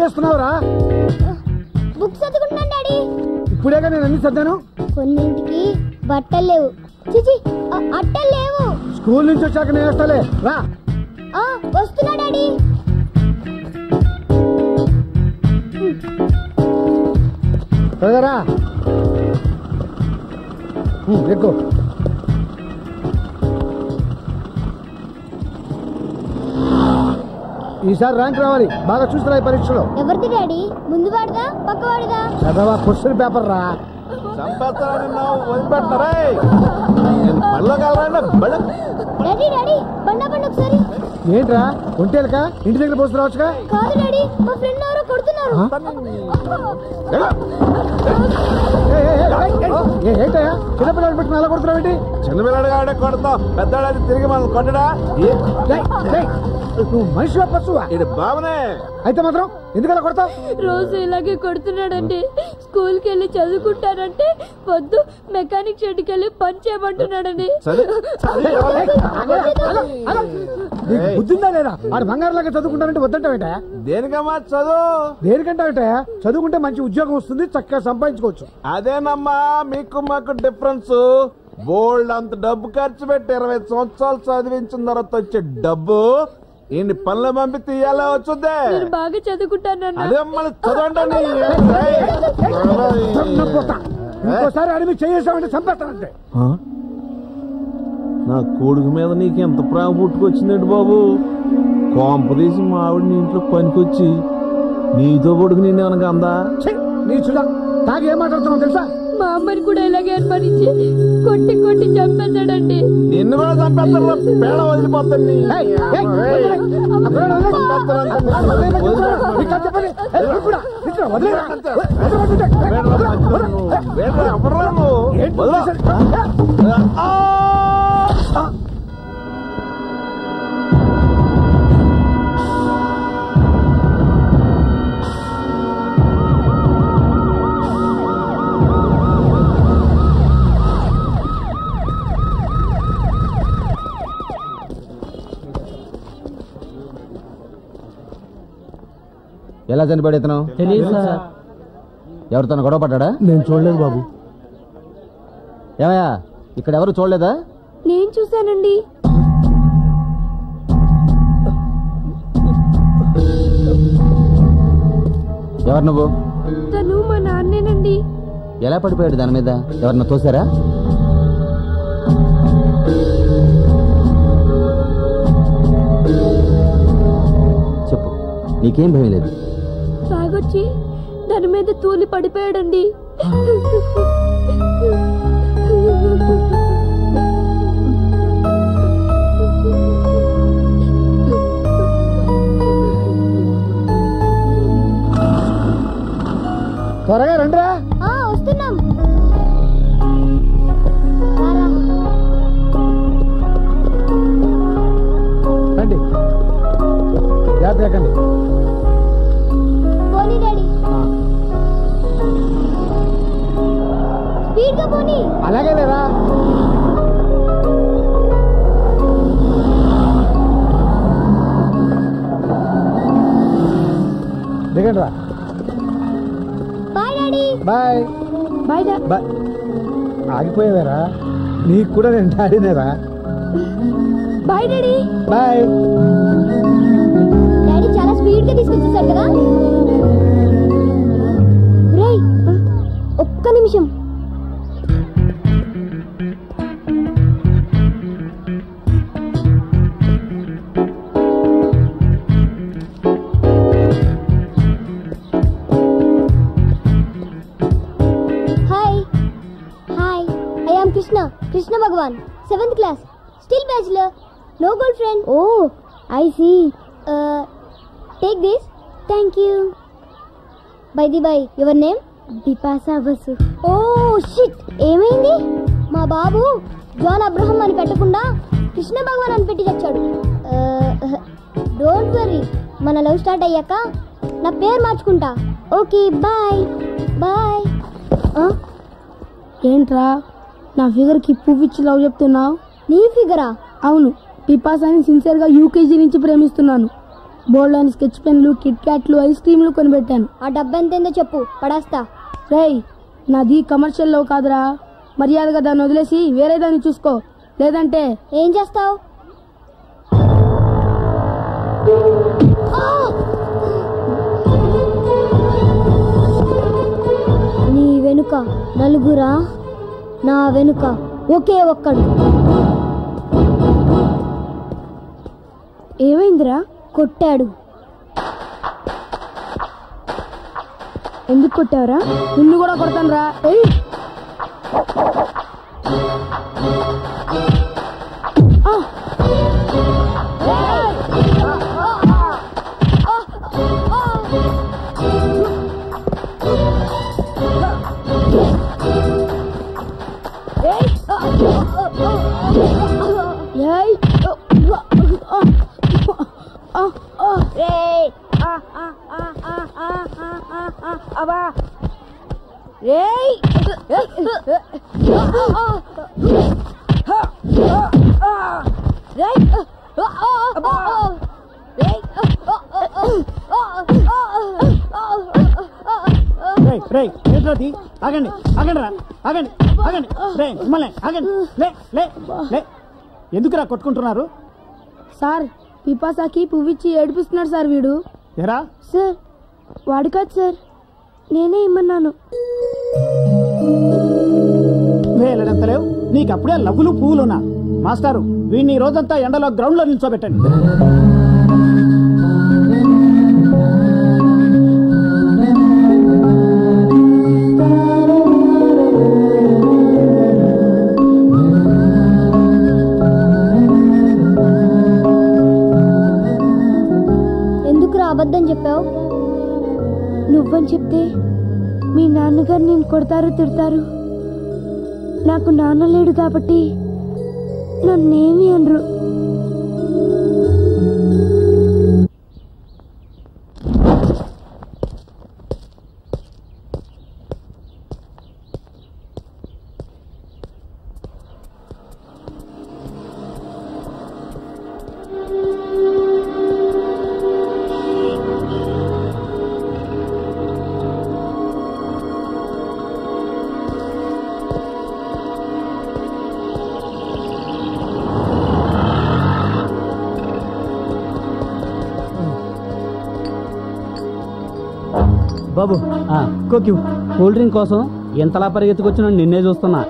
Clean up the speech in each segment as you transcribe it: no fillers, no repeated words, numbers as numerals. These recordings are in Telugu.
చేస్తున్నావురా? బుక్స్ చదువుకుంటున్నాను డాడీ. ఇప్పుడేగా నేను అన్ని చదివాను. కొన్నింటికి బట్టలు లేవు, చిచి అట్టలు లేవు. స్కూల్ నుంచి వచ్చాక నేను వేస్తాలే రా. వస్తున్నా డాడీ. రా ఎక్కువ. ఈసారి ర్యాంక్ రావాలి, బాగా చూస్తున్నా ఈ పరీక్షలో. ఎవరిది డాడీ? ముందు వాడిదా పక్క వాడిదా? చదవా క్వశ్చన్ పేపర్ రా. డాడీ డాడీ బండి ఒకసారి. ఏంట్రా ఒంటేలక ఇంటి దగ్గర పోస్తున్నావచ్చుగా? కాదు డాడీ, మా ఫ్రెండ్ ఎవరో కొడుతున్నారు. ఏంటయ్యా చిన్నపిల్లలు పెట్టుకుని అలా కొడుతున్నావేంటి? చిన్నపిల్లడు ఆడే కొడతావు, పెద్దవాడు తిరిగి మనం కొట్టడా? నువ్వు మనిషి పచ్చువా? ఇది బాబునే. అయితే మాత్రం ఎందుకలా కొడతావు? రోజు ఇలాగే కొడుతున్నాడండి. స్కూల్కి వెళ్ళి చదువుకుంటానంటే వద్దు, మెకానిక్ షెడ్కి వెళ్ళి పని చేయమంటున్నాడండి. బుద్ధిందా లేదా? ఆడు బంగారులాగా చదువుకుంటానంటే వద్దంటావేంటా? దేనికమ్మా చదువు? దేనికంటావేంటా? చదువుకుంటే మంచి ఉద్యోగం వస్తుంది, చక్కగా సంపాదించుకోవచ్చు. అదేనమ్మా మీకు మాకు డిఫరెన్స్. బోల్డ్ అంత డబ్బు ఖర్చు పెట్టి 20 సంవత్సరాలు చదివించిన తర్వాత వచ్చే డబ్బు ఈయన పనులు పంపి తీయాలా వచ్చుద్దే. బాగా చదువుకుంటానన్నా. అదే మళ్ళీ చదవండి. ఇంకోసారి అడిగి చేసామంటే చంపేస్తానంటే. నా కొడుకు మీద నీకు ఎంత ప్రేమ పుట్టుకొచ్చిందండి బాబు? కోంపదీసి మా ఆవిడ నీ ఇంట్లో పనికొచ్చి నీతో కొడుకు నేనేమనగా అందా? నీ చూడా తాగి ఏం మాట్లాడుతున్నావు తెలుసా? మా అమ్మని కూడా ఇలాగే అనుమానించి కొట్టి కొట్టి చంపేశాడండి. నిన్ను కూడా చంపేస్తాను, పేడ వదిలిపోతాను. ఎలా చనిపోయాడు ఇతను? ఎవరితో గొడవ పడ్డా? నేను చూడలేదు బాబు. ఏమయ్యా ఇక్కడ ఎవరు చూడలేదా? నేను చూశానండి. ఎవరు నువ్వు? తను మా నాన్నేనండి. ఎలా పడిపోయాడు? దాని మీద ఎవరన్నా తోసారా? చెప్పు, నీకేం భయం లేదు? తాగొచ్చి దాని మీద తూలి పడిపోయాడండి. త్వరగా రండిరా. వస్తున్నాం. రండి, జాగ్రత్త ఎక్కండి. పోనీ డాడీ, స్పీడ్ గా పోనీ. అలాగే లేరా? దిగండి రా. Bye daddy. Bye bye bye. ఆగిపోయావేరా? నీకు కూడా నేను డాడీనేరా. Bye daddy. బాయ్. డాడీ చాలా స్పీడ్ గా తీసుకొచ్చేసాడు కదా. రేయ్ ఒక్క నిమిషం. Krishna Bhagwan, 7th class, still bachelor, no girlfriend. Oh, I see. Take this. Thank you. By the by, your name? Bipasa Vasu. Oh shit, ఏమైంది? మా బాబు జాన్ అబ్రహం అని పెట్టకుండా కృష్ణ భగవాన్ అని పెట్టి చచ్చాడు. డోంట్ వరీ, మన లవ్ స్టార్ట్ అయ్యాక నా పేరు మార్చుకుంటా. Okay bye bye. ఏంట్రా నా ఫిగర్ కి పువ్వు ఇచ్చి లవ్ చెప్తున్నావు? నీ ఫిగరా? అవును, పిపాసాని సిన్సియర్ గా యూకేజీ నుంచి ప్రేమిస్తున్నాను. బోర్డు అని స్కెచ్ పెన్లు, కిట్ క్యాట్లు, ఐస్ క్రీమ్లు కొనిపెట్టాను. ఆ డబ్బు ఎంతైందో చెప్పు, పడేస్తా. రేయ్, నాది కమర్షియల్ లో కాదురా. మర్యాదగా దాన్ని వదిలేసి వేరే దాన్ని చూసుకో, లేదంటే ఏం చేస్తావు? నీ వెనుక నలుగురా, నా వెనుక ఒకే ఒక్కడు. ఏమైందిరా? కొట్టాడు. ఎందుకు కొట్టావురా? నిన్ను కూడా కొడతాను రా. ఆగండి ఆగండి రా, ఆగండి ఆగండి, మిమ్మల్ని ఆగండి. లే ఎందుకురా కొట్టుకుంటున్నారు? సార్, పిపాసాకి పువ్విచ్చి ఏడిపిస్తున్నాడు సార్ వీడు. ఎరా సార్, వాడు కాదు సార్, నేనే ఇమ్మన్నాను. లేవు నీకు అప్పుడే లవ్వులు పువ్వులున్నా. మాస్టారు, వీడిని ఈ రోజంతా ఎండలో గ్రౌండ్ లో నిల్చోబెట్టండి. ఎందుకురా అబద్ధం చెప్పావు? నువ్వని చెప్తే మీ నాన్నగారు నేను కొడతారు, తిడతారు. నాకు నాన్న లేడు కాబట్టి నన్నేమి అనరు. బాబు, కోక్యూ కూల్ డ్రింక్ కోసం ఎంతలా పరిగెత్తుకొచ్చిన నిన్నే చూస్తున్నా.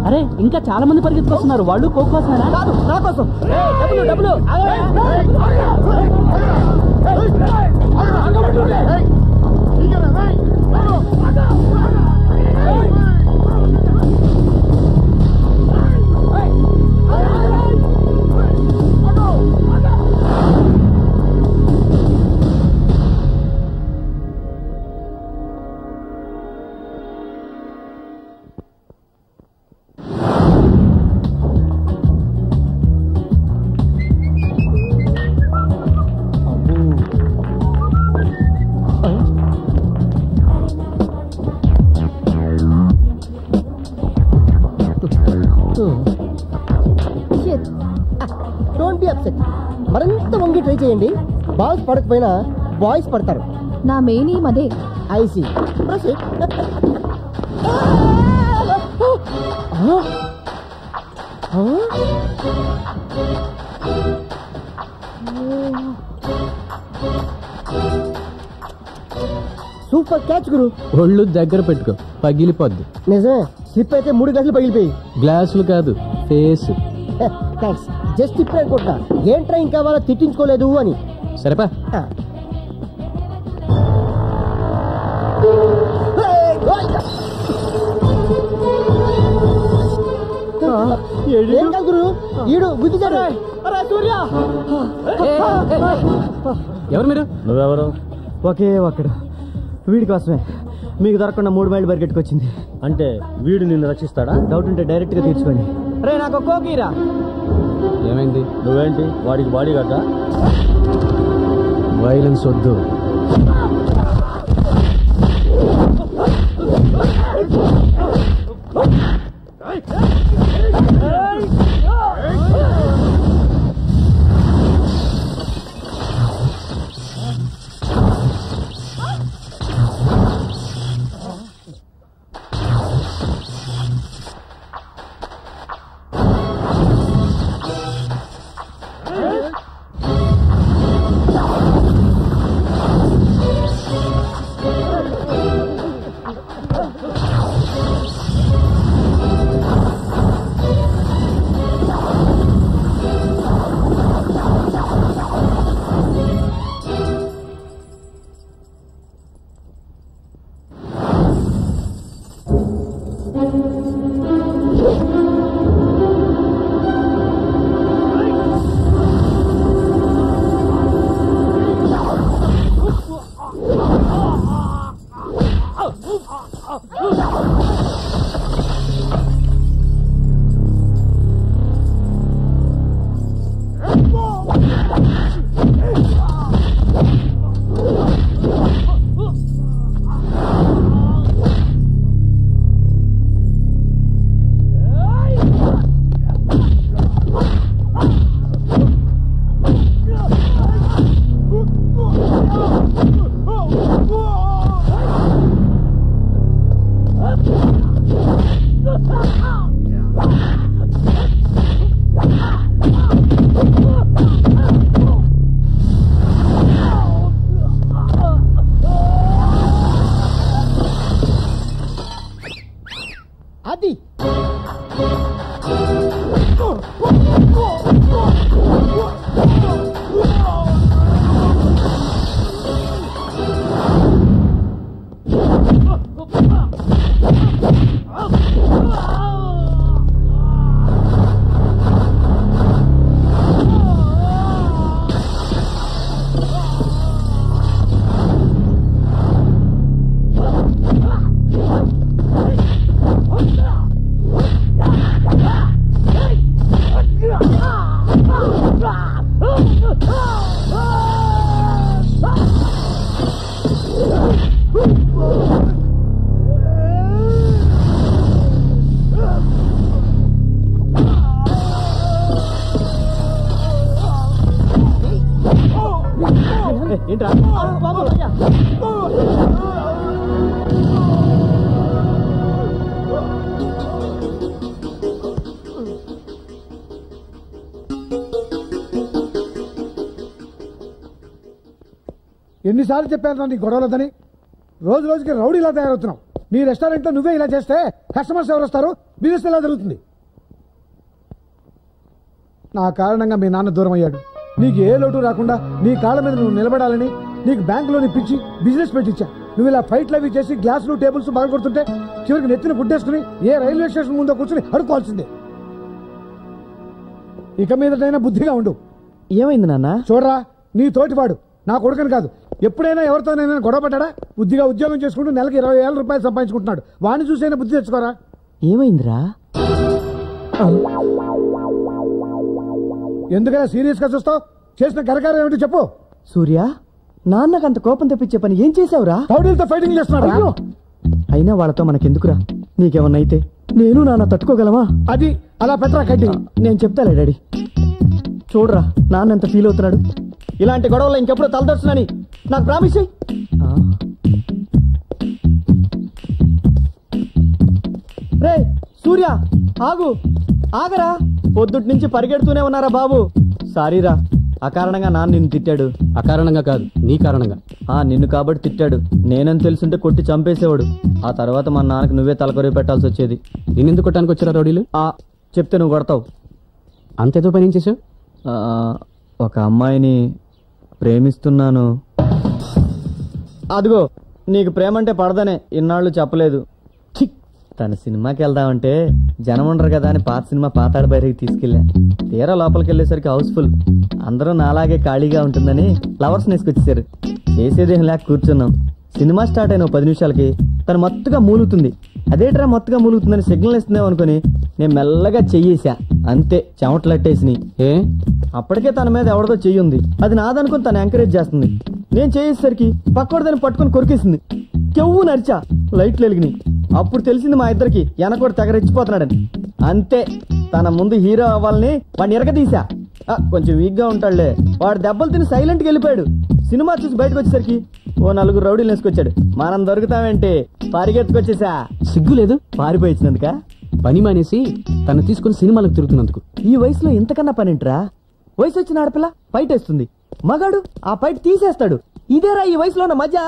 అరే, ఇంకా చాలా మంది పరిగెత్తుకొస్తున్నారు. వాళ్ళు కోక్ కోసమేనా? కాదు, నా కోసం. డబ్బులు డోంట్ బి అప్సెట్. మరింత వంగి ట్రై చేయండి. బాల్స్ పడకపోయినా బాయ్స్ పడతారు. నా మెయిన్ ఏం అదే. ఐసీ సూపర్ క్యాచ్ గురు. ఒళ్ళు దగ్గర పెట్టుకో, పగిలిపోద్ది. నిజమే, స్లిప్ అయితే 3 గంటలు పగిలిపోయి. గ్లాసులు కాదు, ఫేస్. థ్యాంక్స్. జస్ట్ ఇప్పుడే అనుకుంటున్నా ఏం ట్రైన్ కావాలో తిట్టించుకోలేదు అని. సరేపా. ఏం కాదు గురు, ఈడు గుద్దిచాడు. ఎవరు మీరు? నువ్వెవరు? ఒకే ఒక్కడు వీడి కోసమే మీకు దొరకకుండా 3 మైళ్ళు పరిగెట్టుకొచ్చింది. అంటే వీడు నిన్ను రక్షిస్తాడా? డౌట్ ఉంటే డైరెక్ట్ గా తీర్చుకోండి. రే నాకు కోకీరా. ఏమైంది? నువ్వేంటి వాడికి బాడీ గడ్డా? వైలెన్స్ వద్దు. అది ఏంట్రా? ఎన్నిసార్లు చెప్పాను నీ గొడవలదని? రోజు రోజుకి రౌడీలా తయారవుతున్నావు. నీ రెస్టారెంట్ లో నువ్వే ఇలా చేస్తే కస్టమర్స్ ఎవరు వస్తారు? బిజినెస్ ఎలా జరుగుతుంది? నా కారణంగా మీ నాన్న దూరం అయ్యాడు. నీకు ఏ లోటు రాకుండా నీ కాళ్ళ మీద నువ్వు నిలబడాలని నీకు బ్యాంకులోని పిచ్చి బిజినెస్ పెట్టించా. నువ్వు ఇలా ఫైట్లు అవి చేసి గ్లాసులు టేబుల్స్ బాగా కొడుతుంటే చివరికి నెత్తిన గుడ్డేసుకుని ఏ రైల్వే స్టేషన్ ముందో కూర్చుని అడుకోవాల్సిందే. ఇక మీదటైనా బుద్ధిగా ఉండు. ఏమైంది నాన్న? చూడరా, నీ తోటివాడు నా కొడుకుని కాదు, ఎప్పుడైనా ఎవరితోనైనా గొడవ పడ్డా బుద్ధిగా ఉద్యోగం చేసుకుంటూ నెలకి 20,000 రూపాయలు సంపాదించుకుంటున్నాడు. వాడిని చూసైనా బుద్ధి తెచ్చుకోరా. ఏమైందిరా? ఎందుకలా సీరియస్ గా చూస్తావు? చేసిన కరకారం ఏమిటి చెప్పు. సూర్య, నాన్నకంత కోపం తెప్పించే పని ఏం చేసావురా? రౌడీలతో ఫైటింగ్ చేస్తున్నాడు. అయినా వాళ్ళతో మనకెందుకురా? నీకేమన్నా అయితే నేను నాన్న తట్టుకోగలమా? అది అలా పెట్టరా కట్టి. నేను చెప్తాలే డాడీ. చూడరా నాన్న ఎంత ఫీల్ అవుతున్నాడు. ఇలాంటి గొడవలో ఇంకెప్పుడు తలదొచ్చునని నాకు ప్రామిస్ చెయ్యి. రే సూర్య, ఆగు, ఆగరా. పొద్దుటి నుంచి పరిగెడుతూనే ఉన్నారా బాబు? సారీరా, అకారణంగా నాన్న నిన్ను తిట్టాడు. అకారణంగా కాదు, నీ కారణంగా. నిన్ను కాబట్టి తిట్టాడు. నేనని తెలుసుంటే కొట్టి చంపేసేవాడు. ఆ తర్వాత మా నాన్నకు నువ్వే తలకొరి పెట్టాల్సి వచ్చేది. నిన్నెందుకు కొట్టడానికి వచ్చారా రౌడీలు? చెప్తే నువ్వు కొడతావు. అంతేదో పని ఏం చేసావు? ఒక అమ్మాయిని ప్రేమిస్తున్నాను. అదిగో నీకు ప్రేమంటే పడదనే ఇన్నాళ్ళు చెప్పలేదు. తన సినిమాకి వెళ్దామంటే జనం ఉండరు కదా అని పాత సినిమా పాతాడు బయటకి తీసుకెళ్ళా. తీరా లోపలికి వెళ్ళేసరికి హౌస్ఫుల్. అందరూ నాలాగే ఖాళీగా ఉంటుందని ఫ్లవర్స్ నేసుకొచ్చేసారు. చేసేదేం లేక కూర్చున్నాం. సినిమా స్టార్ట్ అయిన 10 నిమిషాలకి తను మత్తుగా మూలుగుతుంది. అదేట్రా మత్తుగా మూలుగుతుందని సిగ్నల్ ఇస్తున్నావు అనుకుని నేను మెల్లగా చెయ్యేసా. అంతే, చెమటలట్టేసి. అప్పటికే తన మీద ఎవరిదో చెయ్యి ఉంది. అది నాదనుకుని తను ఎంకరేజ్ చేస్తుంది. నేను చేసేసరికి పక్కోడు దాన్ని పట్టుకుని కొరికేసింది. కెవ్వు నరిచా, లైట్లు వెలిగినాయి. అప్పుడు తెలిసింది మా ఇద్దరికి వెనకోడు తెగరెచ్చిపోతున్నాడని. అంతే, తన ముందు హీరో అవ్వాలని వాడిని ఎరగదీశా. కొంచెం వీక్ గా ఉంటాడులే. వాడు దెబ్బలు తిని సైలెంట్ గా వెళ్ళిపోయాడు. సినిమా చూసి బయటకు వచ్చేసరికి ఓ 4 రౌడీలు వేసుకొచ్చాడు. మనం దొరుకుతామేంటి, పరిగెత్తుకొచ్చేసా. సిగ్గు లేదు పారిపోయి ఇచ్చినందుక? పని మానేసి తను తీసుకుని సినిమాలకు తిరుగుతున్నందుకు. ఈ వయసులో ఇంతకన్నా పనింట్రా? వయసు వచ్చిన ఆడపిల్ల ఫైట్ వేస్తుంది, మగాడు ఆ ఫైట్ తీసేస్తాడు. ఇదేరా ఈ వయసులో ఉన్న మజా.